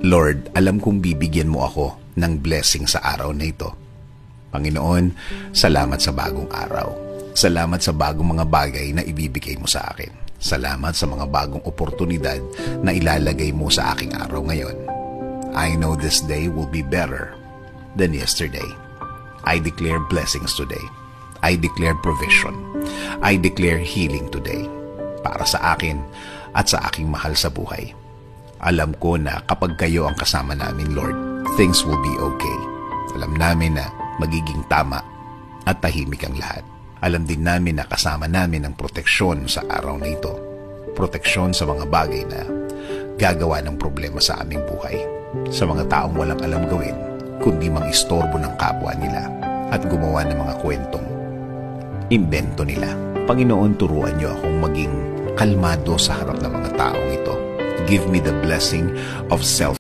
Lord, alam kong bibigyan mo ako ng blessing sa araw na ito. Panginoon, salamat sa bagong araw. Salamat sa bagong mga bagay na ibibigay mo sa akin. Salamat sa mga bagong oportunidad na ilalagay mo sa aking araw ngayon. I know this day will be better than yesterday. I declare blessings today. I declare provision. I declare healing today para sa akin at sa aking mahal sa buhay. Alam ko na kapag kayo ang kasama namin, Lord, things will be okay. Alam namin na magiging tama at tahimik ang lahat. Alam din namin na kasama namin ang proteksyon sa araw na ito. Proteksyon sa mga bagay na gagawa ng problema sa aming buhay. Sa mga taong walang alam gawin, kundi mang-istorbo ng kapwa nila at gumawa ng mga kwentong imbento nila. Panginoon, turuan niyo akong maging kalmado sa harap ng mga taong ito. Give me the blessing of self